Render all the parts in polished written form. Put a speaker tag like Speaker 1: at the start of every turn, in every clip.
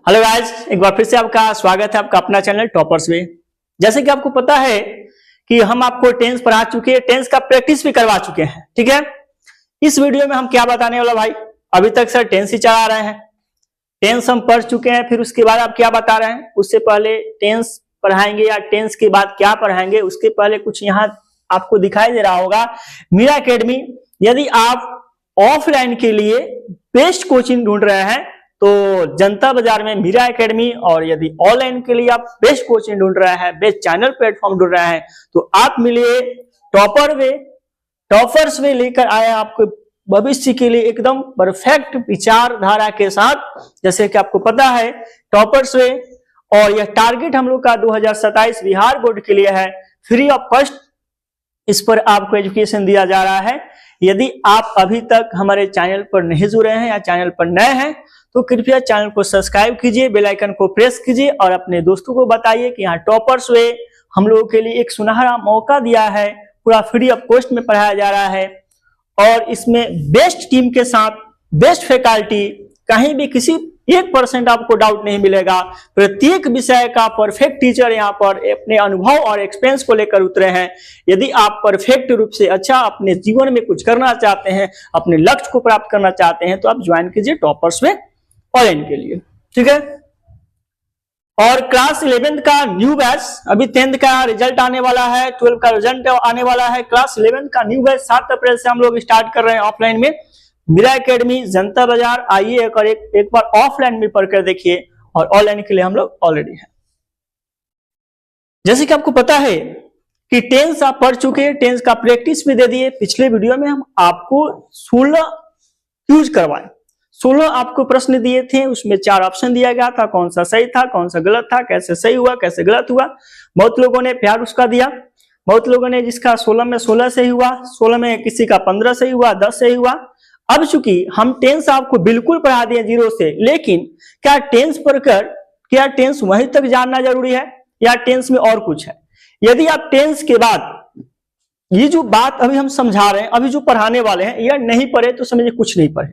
Speaker 1: Hello guys, एक बार फिर से आपका स्वागत है आपका अपना चैनल टॉपर्स में। जैसे कि आपको पता है कि हम आपको टेंस पढ़ा चुके हैं, टेंस का प्रैक्टिस भी करवा चुके हैं। ठीक है, इस वीडियो में हम क्या बताने वाला भाई, अभी तक सर टेंस ही चला रहे हैं, टेंस हम पढ़ चुके हैं, फिर उसके बाद आप क्या बता रहे हैं, उससे पहले टेंस पढ़ाएंगे या टेंस के बाद क्या पढ़ाएंगे, उसके पहले कुछ यहाँ आपको दिखाई दे रहा होगा मीरा एकेडमी। यदि आप ऑफलाइन के लिए बेस्ट कोचिंग ढूंढ रहे हैं तो जनता बाजार में मीरा एकेडमी, और यदि ऑनलाइन के लिए आप बेस्ट कोचिंग ढूंढ रहे हैं, बेस्ट चैनल प्लेटफॉर्म ढूंढ रहे हैं, तो आप मिलिए टॉपर्स वे लेकर आए आपको भविष्य के लिए एकदम परफेक्ट विचारधारा के साथ। जैसे कि आपको पता है टॉपर्स वे, और यह टारगेट हम लोग का 2027 बिहार बोर्ड के लिए है, फ्री ऑफ कॉस्ट इस पर आपको एजुकेशन दिया जा रहा है। यदि आप अभी तक हमारे चैनल पर नहीं जुड़े हैं या चैनल पर नए हैं तो कृपया चैनल को सब्सक्राइब कीजिए, बेल आइकन को प्रेस कीजिए और अपने दोस्तों को बताइए कि यहाँ टॉपर्स वे हम लोगों के लिए एक सुनहरा मौका दिया है, पूरा फ्री ऑफ कॉस्ट में पढ़ाया जा रहा है और इसमें बेस्ट टीम के साथ बेस्ट फैकल्टी, कहीं भी किसी 1% आपको डाउट नहीं मिलेगा। प्रत्येक विषय का परफेक्ट टीचर यहाँ पर अपने अनुभव और एक्सपीरियंस को लेकर उतरे हैं। यदि आप परफेक्ट रूप से अच्छा अपने जीवन में कुछ करना चाहते हैं, अपने लक्ष्य को प्राप्त करना चाहते हैं, तो आप ज्वाइन कीजिए टॉपर्स में ऑनलाइन के लिए। ठीक है, और क्लास 11 का न्यू बैच, अभी 10th का रिजल्ट आने वाला है, 12 का रिजल्ट आने वाला है, क्लास 11 का न्यू बैच 7 अप्रैल से हम लोग स्टार्ट कर रहे हैं ऑफलाइन में। मीरा एकेडमी, जनता बाजार, आइए एक बार ऑफलाइन में पढ़कर देखिए, और ऑनलाइन के लिए हम लोग ऑलरेडी हैं। जैसे कि आपको पता है कि टेंस आप पढ़ चुके हैं, टेंस का प्रैक्टिस भी दे दिए। पिछले वीडियो में हम आपको 16 यूज करवाए, 16 आपको प्रश्न दिए थे, उसमें 4 ऑप्शन दिया गया था, कौन सा सही था, कौन सा गलत था, कैसे सही हुआ, कैसे गलत हुआ। बहुत लोगों ने प्यार उसका दिया, बहुत लोगों ने जिसका 16 में 16 सही हुआ, 16 में किसी का 15 सही हुआ, 10 सही हुआ। अब चूंकि हम टेंस आपको बिल्कुल पढ़ा दिए 0 से, लेकिन क्या टेंस पढ़कर क्या टेंस वहीं तक जानना जरूरी है या टेंस में और कुछ है? यदि आप टेंस के बाद ये जो बात अभी हम समझा रहे हैं, अभी जो पढ़ाने वाले हैं, यह नहीं पढ़े तो समझिए कुछ नहीं पढ़े।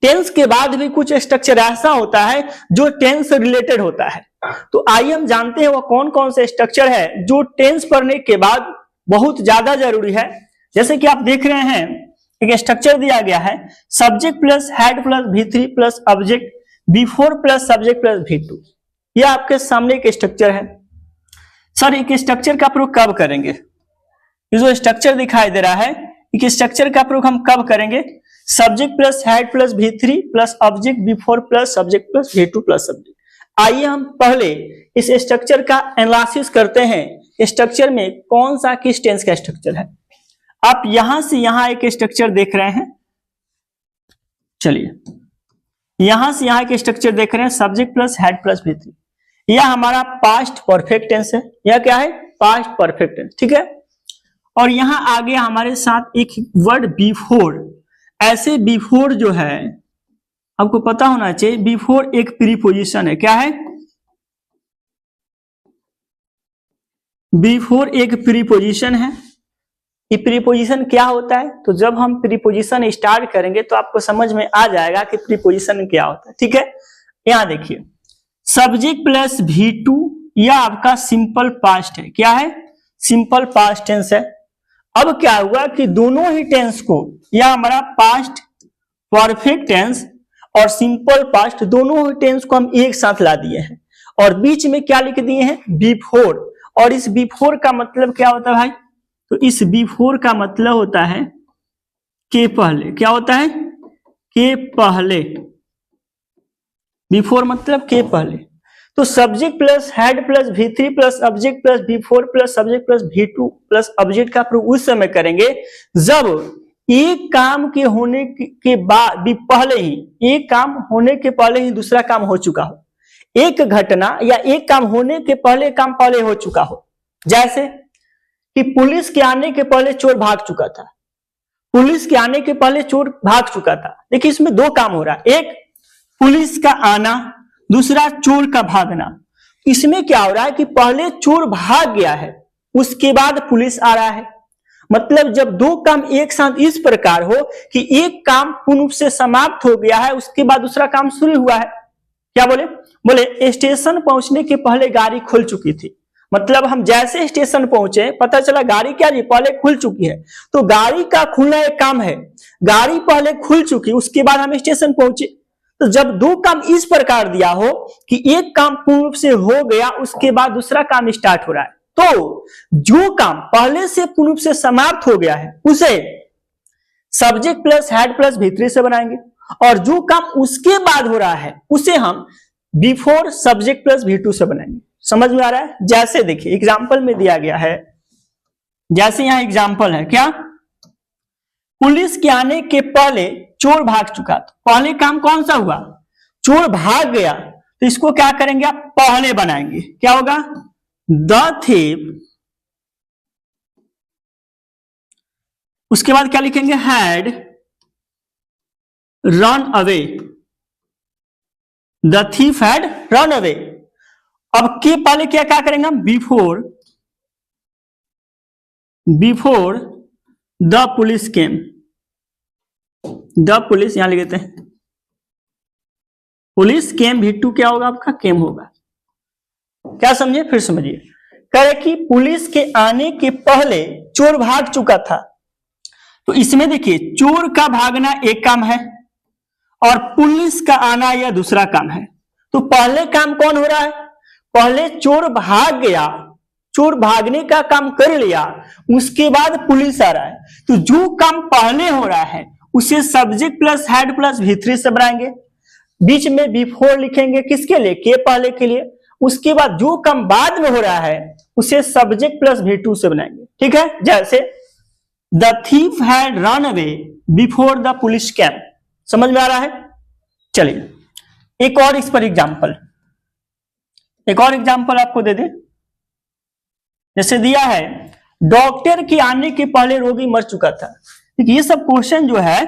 Speaker 1: टेंस के बाद भी कुछ स्ट्रक्चर ऐसा होता है जो टेंस से रिलेटेड होता है। तो आइए हम जानते हैं वो कौन कौन से स्ट्रक्चर है जो टेंस पढ़ने के बाद बहुत ज्यादा जरूरी है। जैसे कि आप देख रहे हैं एक स्ट्रक्चर दिया गया है, subject plus head plus V3 plus object V4 plus subject plus V2। यह आपके सामने एक स्ट्रक्चर है। सर एक स्ट्रक्चर का प्रयोग कब करेंगे? ये जो स्ट्रक्चर दिखाई दे रहा है, एक स्ट्रक्चर का प्रयोग हम कब करेंगे? Subject plus head plus V3 plus object V4 plus subject plus V2 plus subject. आइए हम पहले इस स्ट्रक्चर का एनालिसिस करते हैं। स्ट्रक्चर में कौन सा किस टेंस का स्ट्रक्चर है? आप यहां से यहां एक स्ट्रक्चर देख रहे हैं, चलिए यहां से यहां एक स्ट्रक्चर देख रहे हैं, subject plus head plus V3। यह हमारा पास्ट परफेक्ट टेंस है। यह क्या है? Past perfect tense. ठीक है, और यहां आगे हमारे साथ एक वर्ड B4। ऐसे B4 जो है आपको पता होना चाहिए, B4 एक प्रीपोजिशन है। क्या है? B4 एक प्रीपोजिशन है। ये प्रीपोजिशन क्या होता है? तो जब हम प्रीपोजिशन स्टार्ट करेंगे तो आपको समझ में आ जाएगा कि प्रीपोजिशन क्या होता है। ठीक है, यहां देखिए, सब्जेक्ट प्लस V2 यह आपका सिंपल पास्ट है। क्या है? सिंपल पास्ट टेंस है। अब क्या हुआ कि दोनों ही टेंस को, यह हमारा पास्ट परफेक्ट टेंस और सिंपल पास्ट, दोनों ही टेंस को हम एक साथ ला दिए हैं, और बीच में क्या लिख दिए हैं? B4। और इस B4 का मतलब क्या होता है भाई? तो इस B4 का मतलब होता है के पहले। क्या होता है? के पहले। B4 मतलब के पहले। तो subject plus head plus V3 plus object plus V4 plus subject plus V2 plus object का प्रयोग उस समय करेंगे जब एक काम के होने के बाद भी पहले ही, एक काम होने के पहले ही दूसरा काम हो चुका हो। एक घटना या एक काम होने के पहले काम पहले हो चुका हो। जैसे कि पुलिस के आने के पहले चोर भाग चुका था। पुलिस के आने के पहले चोर भाग चुका था। देखिए इसमें 2 काम हो रहा है, एक पुलिस का आना, दूसरा चोर का भागना। इसमें क्या हो रहा है कि पहले चोर भाग गया है, उसके बाद पुलिस आ रहा है। मतलब जब 2 काम एक साथ इस प्रकार हो कि एक काम पूर्ण रूप से समाप्त हो गया है, उसके बाद दूसरा काम शुरू हुआ है, क्या बोले? बोले स्टेशन पहुंचने के पहले गाड़ी खुल चुकी थी। मतलब हम जैसे स्टेशन पहुंचे पता चला गाड़ी क्या जी पहले खुल चुकी है। तो गाड़ी का खुलना एक काम है, गाड़ी पहले खुल चुकी उसके बाद हम स्टेशन पहुंचे। तो जब दो काम इस प्रकार दिया हो कि एक काम पूर्ण रूप से हो गया उसके बाद दूसरा काम स्टार्ट हो रहा है, तो जो काम पहले से पूर्ण रूप से समाप्त हो गया है उसे subject plus head plus V3 से बनाएंगे, और जो काम उसके बाद हो रहा है उसे हम बिफोर सब्जेक्ट प्लस V2 से बनाएंगे। समझ में आ रहा है? जैसे देखिए एग्जाम्पल में दिया गया है, जैसे यहां एग्जाम्पल है क्या, पुलिस के आने के पहले चोर भाग चुका। तो पहले काम कौन सा हुआ? चोर भाग गया। तो इसको क्या करेंगे आप? पहले बनाएंगे। क्या होगा? द thief, उसके बाद क्या लिखेंगे? Had run away, the thief had run away. अब के पहले क्या क्या करेंगे हम? Before the police came, the police यहां लिख देते हैं, पुलिस केम V2 क्या होगा आपका? केम होगा। क्या समझे? फिर समझिए, कहे कि पुलिस के आने के पहले चोर भाग चुका था। तो इसमें देखिए चोर का भागना एक काम है और पुलिस का आना यह दूसरा काम है। तो पहले काम कौन हो रहा है? पहले चोर भाग गया, चोर भागने का काम कर लिया, उसके बाद पुलिस आ रहा है। तो जो काम पहले हो रहा है उसे subject plus head plus V3 से बनाएंगे, बीच में बिफोर लिखेंगे किसके लिए? के पहले के लिए। उसके बाद जो काम बाद में हो रहा है उसे सब्जेक्ट प्लस V2 से बनाएंगे। ठीक है? जैसे the thief had run away before the police केम। समझ में आ रहा है? चलिए एक और इस पर एग्जाम्पल, एक और एग्जाम्पल आपको दे दे। जैसे दिया है डॉक्टर के आने के पहले रोगी मर चुका था। देखिए ये सब क्वेश्चन जो है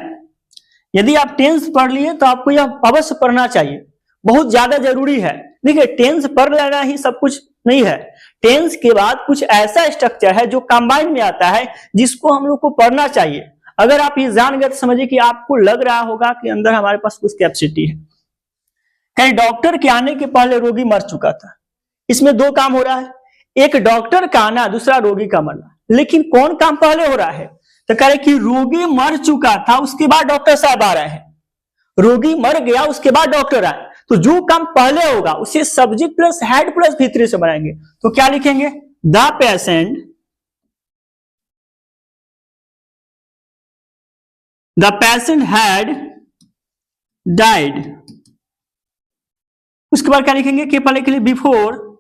Speaker 1: यदि आप टेंस पढ़ लिए तो आपको यह अवश्य पढ़ना चाहिए, बहुत ज्यादा जरूरी है। देखिए टेंस पढ़ लेना ही सब कुछ नहीं है, टेंस के बाद कुछ ऐसा स्ट्रक्चर है जो कंबाइन में आता है जिसको हम लोग को पढ़ना चाहिए। अगर आप ये जान गए तो समझिए कि आपको लग रहा होगा कि अंदर हमारे पास कुछ कैपेसिटी है। कहीं डॉक्टर के आने के पहले रोगी मर चुका था, इसमें दो काम हो रहा है, एक डॉक्टर का आना, दूसरा रोगी का मरना। लेकिन कौन काम पहले हो रहा है? तो कह रहे कि रोगी मर चुका था उसके बाद डॉक्टर साहब आ रहे हैं, रोगी मर गया उसके बाद डॉक्टर आए। तो जो काम पहले होगा उसे subject plus head plus V3 से बनाएंगे। तो क्या लिखेंगे? The patient had died. उसके बाद क्या लिखेंगे? के पहले के लिए before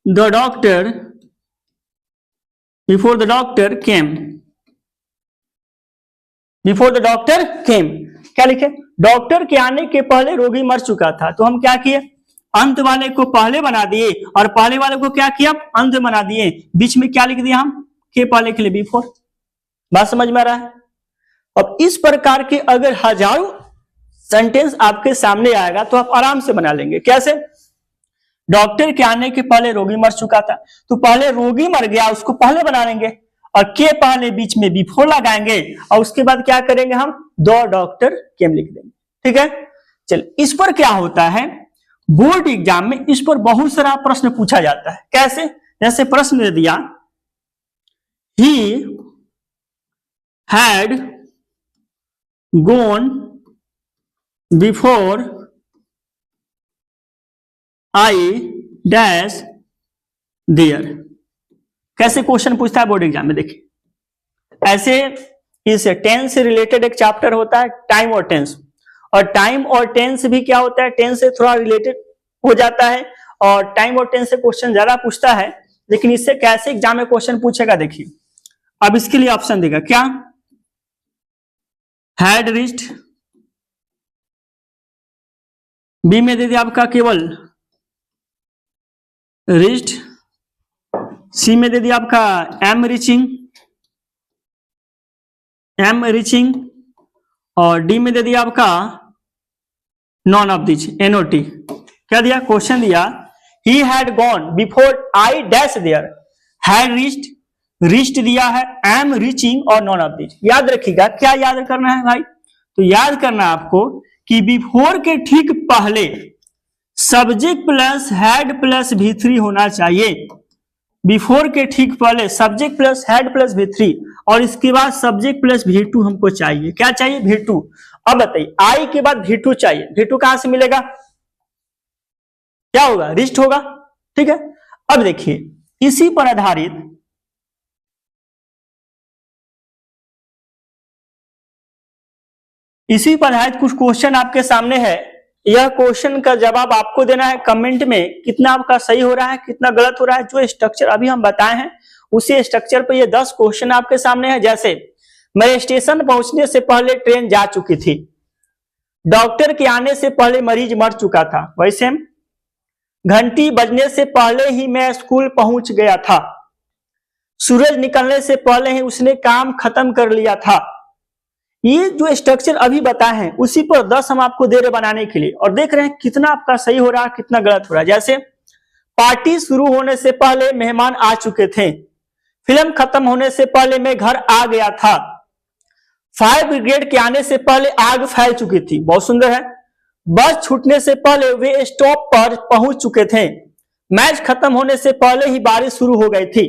Speaker 1: the doctor came, before the doctor केम। क्या लिखे? डॉक्टर के आने के पहले रोगी मर चुका था। तो हम क्या किए? अंत वाले को पहले बना दिए और पहले वाले को क्या किया? अंत बना दिए। बीच में क्या लिख दिया हम? के पहले के लिए बिफोर। बात समझ में आ रहा है? अब इस प्रकार के अगर हजारों सेंटेंस आपके सामने आएगा तो आप आराम से बना लेंगे। कैसे? डॉक्टर के आने के पहले रोगी मर चुका था, तो पहले रोगी मर गया उसको पहले बना लेंगे और के पहले बीच में बिफोर लगाएंगे और उसके बाद क्या करेंगे? हम द डॉक्टर केम लिख देंगे। ठीक है? चल इस पर क्या होता है, बोर्ड एग्जाम में इस पर बहुत सारा प्रश्न पूछा जाता है। कैसे? जैसे प्रश्न दे दिया, he had gone before I dash there. कैसे क्वेश्चन पूछता है बोर्ड एग्जाम में? देखिए ऐसे इस टेंस से रिलेटेड एक चैप्टर होता है टाइम और टेंस, और टाइम और टेंस भी क्या होता है, टेंस से थोड़ा रिलेटेड हो जाता है और टाइम और टेंस से क्वेश्चन ज्यादा पूछता है। लेकिन इससे कैसे एग्जाम में क्वेश्चन पूछेगा देखिए। अब इसके लिए ऑप्शन देगा क्या? हैड रीच्ड, बी में दे दिया आपका केवल रीच्ड, सी में दे दिया आपका एम रीचिंग, और डी में दे दिया आपका नॉन ऑफ दिस, NOT। क्या दिया? क्वेश्चन दिया he had gone before I dash there, had reached दिया है, एम रीचिंग और नॉन ऑफ दिस। याद रखिएगा, क्या याद करना है भाई? तो याद करना आपको कि बिफोर के ठीक पहले subject plus head plus V3 होना चाहिए। बिफोर के ठीक पहले subject plus head plus V3 और इसके बाद सब्जेक्ट प्लस V2 हमको चाहिए। क्या चाहिए? V2। अब बताइए आई के बाद V2 चाहिए, V2 कहां से मिलेगा? क्या होगा? रिस्ट होगा। ठीक है, अब देखिए इसी पर आधारित कुछ क्वेश्चन आपके सामने है। यह क्वेश्चन का जवाब आपको देना है कमेंट में, कितना आपका सही हो रहा है, कितना गलत हो रहा है। जो स्ट्रक्चर अभी हम बताए हैं उसी स्ट्रक्चर पर ये 10 क्वेश्चन आपके सामने है। जैसे मेरे स्टेशन पहुंचने से पहले ट्रेन जा चुकी थी, डॉक्टर के आने से पहले मरीज मर चुका था, वैसे घंटी बजने से पहले ही मैं स्कूल पहुंच गया था, सूरज निकलने से पहले ही उसने काम खत्म कर लिया था। ये जो स्ट्रक्चर अभी बताए हैं उसी पर 10 हम आपको दे रहे बनाने के लिए, और देख रहे हैं कितना आपका सही हो रहा है, कितना गलत हो रहा है। जैसे पार्टी शुरू होने से पहले मेहमान आ चुके थे, फिल्म खत्म होने से पहले मैं घर आ गया था, फायर ब्रिगेड के आने से पहले आग फैल चुकी थी, बहुत सुंदर है, बस छूटने से पहले वे स्टॉप पर पहुंच चुके थे, मैच खत्म होने से पहले ही बारिश शुरू हो गई थी।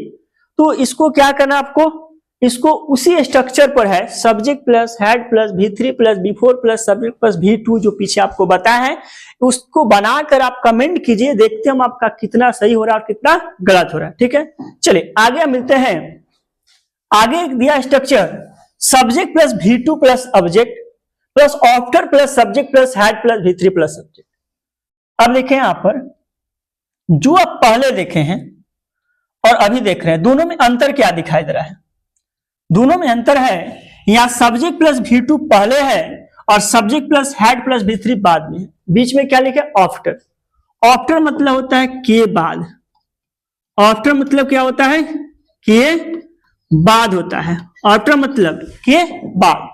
Speaker 1: तो इसको क्या करना आपको, इसको उसी स्ट्रक्चर पर है, subject plus head plus V3 plus before plus subject plus V2 जो पीछे आपको बताया है, उसको बनाकर आप कमेंट कीजिए, देखते हैं हम आपका कितना सही हो रहा है और कितना गलत हो रहा है। ठीक है, चलिए आगे मिलते हैं। आगे दिया structure subject plus V2 plus object plus after plus subject plus head plus V3 plus subject. अब देखें यहां पर जो आप पहले देखे हैं और अभी देख रहे हैं, दोनों में अंतर क्या दिखाई दे रहा है? दोनों में अंतर है, यहां सब्जेक्ट प्लस V2 पहले है और subject plus head plus V3 बाद में है। बीच में क्या लिखा है? आफ्टर। आफ्टर मतलब होता है के बाद, आफ्टर मतलब क्या होता है? के बाद होता है, आफ्टर मतलब के बाद।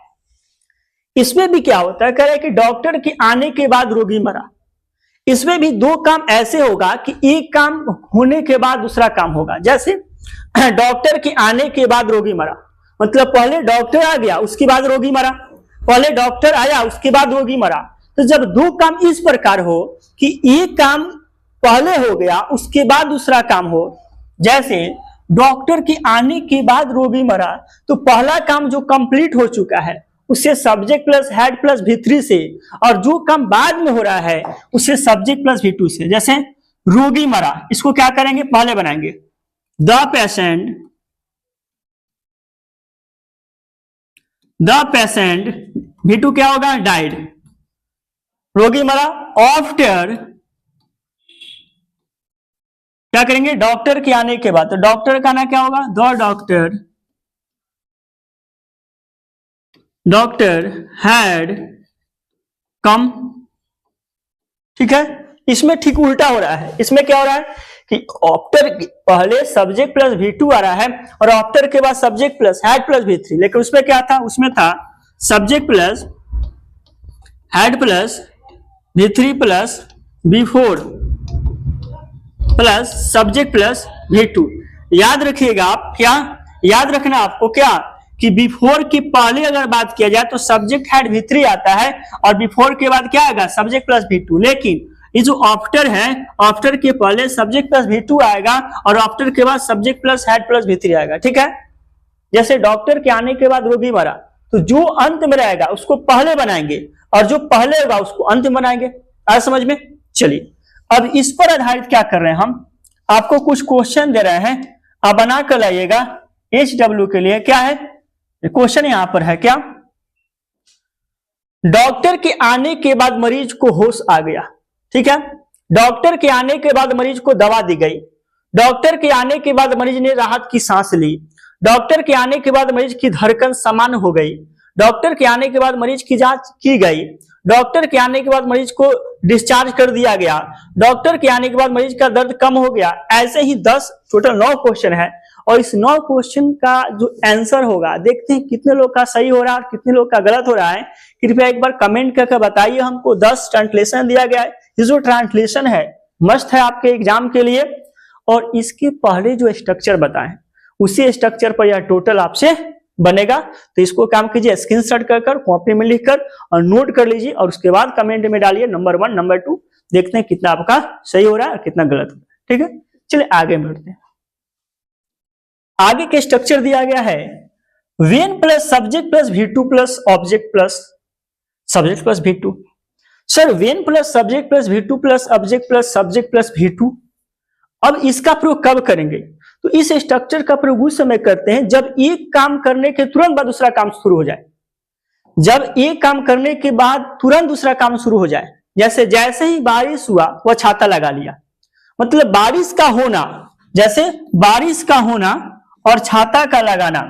Speaker 1: इसमें भी क्या होता है, कह रहे हैं कि डॉक्टर के आने के बाद रोगी मरा। इसमें भी दो काम ऐसे होगा कि एक काम होने के बाद दूसरा काम होगा। जैसे डॉक्टर के आने के बाद रोगी मरा, मतलब पहले डॉक्टर आ गया उसके बाद रोगी मरा, पहले डॉक्टर आया उसके बाद रोगी मरा। तो जब दो काम इस प्रकार हो कि एक काम पहले हो गया उसके बाद दूसरा काम हो, जैसे डॉक्टर के आने के बाद रोगी मरा, तो पहला काम जो कंप्लीट हो चुका है उसे subject plus head plus V3 से, और जो काम बाद में हो रहा है उसे सब्जेक्ट प्लस V2 से। जैसे रोगी मरा, इसको क्या करेंगे? पहले बनाएंगे द पेशेंट, V2 क्या होगा? डाइड। रोगी मरा आफ्टर, क्या करेंगे? डॉक्टर के आने के बाद, तो डॉक्टर का आना क्या होगा? The doctor had come. ठीक है, इसमें ठीक उल्टा हो रहा है। इसमें क्या हो रहा है कि आफ्टर पहले सब्जेक्ट प्लस V2 आ रहा है और आफ्टर के बाद subject plus head plus V3, लेकिन उसमें क्या था? उसमें था subject plus head plus V3 plus B4 plus subject plus V2। याद रखिएगा आप, क्या याद रखना आपको, क्या कि बिफोर के पहले अगर बात किया जाए तो सब्जेक्ट हेड V3 आता है और बिफोर के बाद क्या आएगा? Subject plus V2। लेकिन ये जो आफ्टर है, आफ्टर के पहले सब्जेक्ट प्लस V2 आएगा और आफ्टर के बाद subject plus head plus V3 आएगा। ठीक है, जैसे डॉक्टर के आने के बाद रोगी मरा, तो जो अंत में रहेगा उसको पहले बनाएंगे और जो पहले होगा उसको अंत में बनाएंगे। आया समझ में? चलिए अब इस पर आधारित क्या कर रहे हैं, हम आपको कुछ क्वेश्चन दे रहे हैं, आप बना कर लाइएगा। HW के लिए क्या है क्वेश्चन? यहां पर है क्या? डॉक्टर के आने के बाद मरीज को होश आ गया। ठीक है, डॉक्टर के आने के बाद मरीज को दवा दी गई, डॉक्टर के आने के बाद मरीज ने राहत की सांस ली, डॉक्टर के आने के बाद मरीज की धड़कन सामान्य हो गई, डॉक्टर के आने के बाद मरीज की जांच की गई, डॉक्टर के आने के बाद मरीज को डिस्चार्ज कर दिया गया, डॉक्टर के आने के बाद मरीज का दर्द कम हो गया। ऐसे ही 10 टोटल 9 क्वेश्चन है और इस 9 क्वेश्चन का जो आंसर होगा, देखते हैं कितने लोग का सही हो रहा है और कितने लोग का गलत हो रहा है। कृपया एक बार कमेंट करके बताइए। हमको 10 ट्रांसलेशन दिया गया है, ये जो ट्रांसलेशन है मस्ट है आपके एग्जाम के लिए, और इसके पहले जो स्ट्रक्चर बताए उसी स्ट्रक्चर पर यह टोटल आपसे बनेगा। तो इसको काम कीजिए, स्क्रीनशॉट कर कॉपी में लिखकर और नोट कर लीजिए और उसके बाद कमेंट में डालिए नंबर 1 नंबर 2। देखते हैं कितना आपका सही हो रहा है और कितना गलत हो रहा है। ठीक है, चलिए आगे बढ़ते हैं। आगे के स्ट्रक्चर दिया गया है when plus subject plus V2 plus object plus subject plus V2। Sir when plus subject plus V2 plus object plus subject plus V2, अब इसका प्रयोग कब करेंगे? तो इस स्ट्रक्चर का प्रयोग उस समय करते हैं जब एक काम करने के तुरंत बाद दूसरा काम शुरू हो जाए। जब एक काम करने के बाद तुरंत दूसरा काम शुरू हो जाए, जैसे ही बारिश हुआ वह छाता लगा लिया, मतलब बारिश का होना, जैसे बारिश का होना और छाता का लगाना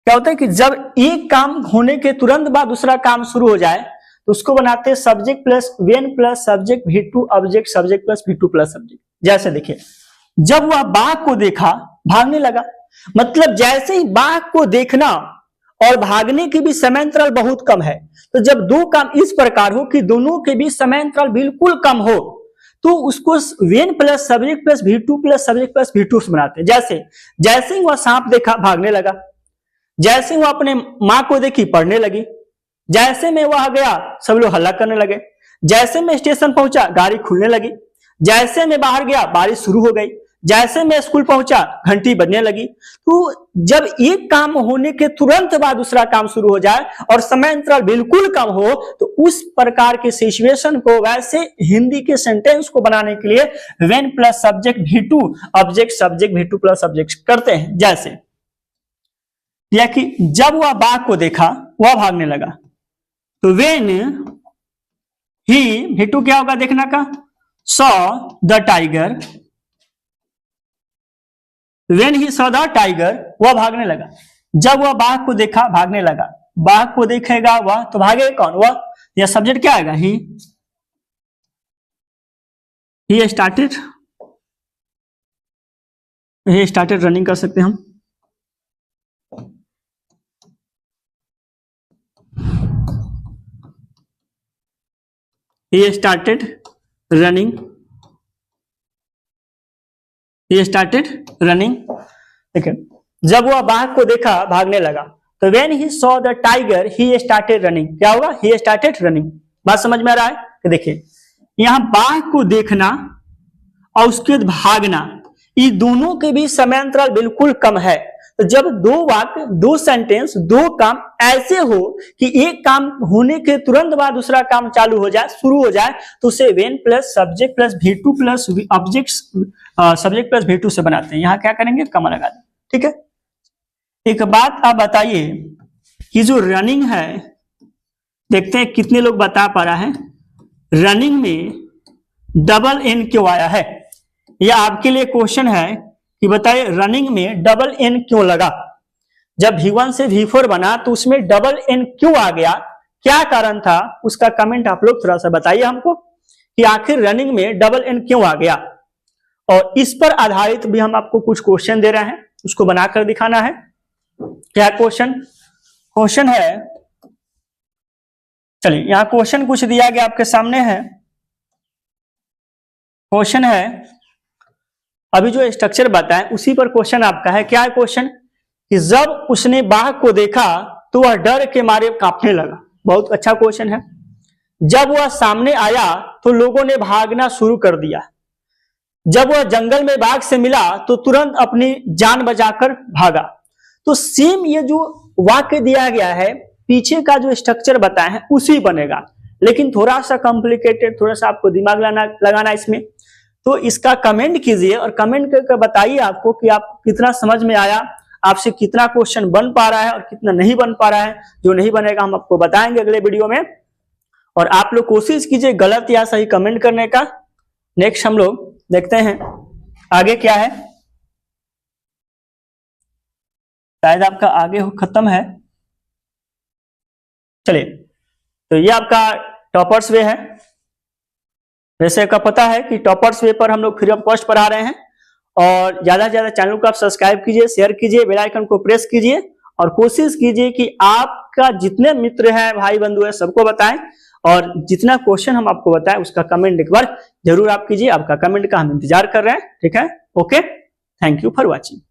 Speaker 1: क्या होता है कि जब एक काम होने के तुरंत बाद दूसरा काम शुरू हो जाए तो उसको बनाते हैं subject plus when plus subject V2 object subject plus V2 plus subject. जैसे देखिए, जब वह बाघ को देखा भागने लगा, मतलब जैसे ही बाघ को देखना और भागने के बीच समयांतराल बहुत कम है, तो जब दो काम इस प्रकार हो कि दोनों के बीच समयांतराल बिल्कुल कम हो तो उसको when plus subject plus V2 plus subject plus V2 से बनाते हैं। जैसे ही वह सांप देखा भागने लगा, जैसे वह अपने मां को देखी पढ़ने लगी, जैसे में वह गया सब लोग हल्ला करने लगे, जैसे में स्टेशन पहुंचा गाड़ी खुलने लगी, जैसे में बाहर गया बारिश शुरू हो गई, जैसे में स्कूल पहुंचा घंटी बजने लगी। तो जब एक काम होने के तुरंत बाद दूसरा काम शुरू हो जाए और समयांतराल बिल्कुल कम हो तो उस प्रकार के सिचुएशन को, वैसे हिंदी के सेंटेंस को बनाने के लिए when plus subject V2 object subject V2 plus object करते हैं। जैसे या कि जब वह बाघ को देखा वह भागने लगा, तो वेन ही V2 क्या होगा देखना का, saw the tiger, when he saw the tiger वह भागने लगा। जब वह बाघ को देखा भागने लगा, बाघ को देखेगा वह तो भागेगा कौन, वह। यह सब्जेक्ट क्या आएगा, ही स्टार्टेड रनिंग कर सकते हैं हम। He started running. ठीक है, जब वह बाघ को देखा भागने लगा, तो when he saw the tiger he started running। क्या होगा, he started running। बात समझ में आ रहा है? तो देखिए यहां बाघ को देखना और उसके बाद भागना, ये दोनों के बीच समयांतराल बिल्कुल कम है। तो जब दो वाक्य, दो सेंटेंस, दो काम ऐसे हो कि एक काम होने के तुरंत बाद दूसरा काम चालू हो जाए, शुरू हो जाए, तो उसे when plus subject plus V2 plus object subject plus V2 से बनाते हैं। यहां क्या करेंगे, कमा लगा दें। ठीक है, एक बात आप बताइए कि जो रनिंग है, देखते हैं कितने लोग बता पा रहा है, रनिंग में डबल N क्यों आया है? यह आपके लिए क्वेश्चन है कि बताइए रनिंग में डबल N क्यों लगा? जब V1 से V4 बना तो उसमें डबल N क्यों आ गया, क्या कारण था, उसका कमेंट आप लोग थोड़ा सा बताइए हमको कि आखिर रनिंग में डबल N क्यों आ गया। और इस पर आधारित भी हम आपको कुछ क्वेश्चन दे रहे हैं, उसको बनाकर दिखाना है। क्या क्वेश्चन है, चलिए यहां क्वेश्चन कुछ दिया गया आपके सामने है। क्वेश्चन है, अभी जो स्ट्रक्चर बताएं उसी पर क्वेश्चन आपका है। क्या है क्वेश्चन, कि जब उसने बाघ को देखा तो वह डर के मारे कांपने लगा। बहुत अच्छा क्वेश्चन है। जब वह सामने आया तो लोगों ने भागना शुरू कर दिया। जब वह जंगल में बाघ से मिला तो तुरंत अपनी जान बचाकर भागा। तो सेम ये जो वाक्य दिया गया है, पीछे का जो स्ट्रक्चर बताया है उसी बनेगा, लेकिन थोड़ा सा कॉम्प्लिकेटेड, थोड़ा सा आपको दिमाग लगाना इसमें। तो इसका कमेंट कीजिए और कमेंट करके बताइए आपको कि आपको कितना समझ में आया, आपसे कितना क्वेश्चन बन पा रहा है और कितना नहीं बन पा रहा है। जो नहीं बनेगा हम आपको बताएंगे अगले वीडियो में। और आप लोग कोशिश कीजिए गलत या सही कमेंट करने का। नेक्स्ट हम लोग देखते हैं आगे क्या है। शायद आपका आगे खत्म है। चलिए, तो ये आपका टॉपर्स वे है। वैसे का पता है कि टॉपर्स वे पर हम लोग फ्री ऑफ कॉस्ट पढ़ा रहे हैं, और ज्यादा से ज्यादा चैनल को आप सब्सक्राइब कीजिए, शेयर कीजिए, बेल आइकन को प्रेस कीजिए और कोशिश कीजिए कि आपका जितने मित्र हैं, भाई बंधु है, सबको बताएं। और जितना क्वेश्चन हम आपको बताएं उसका कमेंट एक बार जरूर आप कीजिए। आपका कमेंट का हम इंतजार कर रहे हैं। ठीक है, okay. Thank you for watching.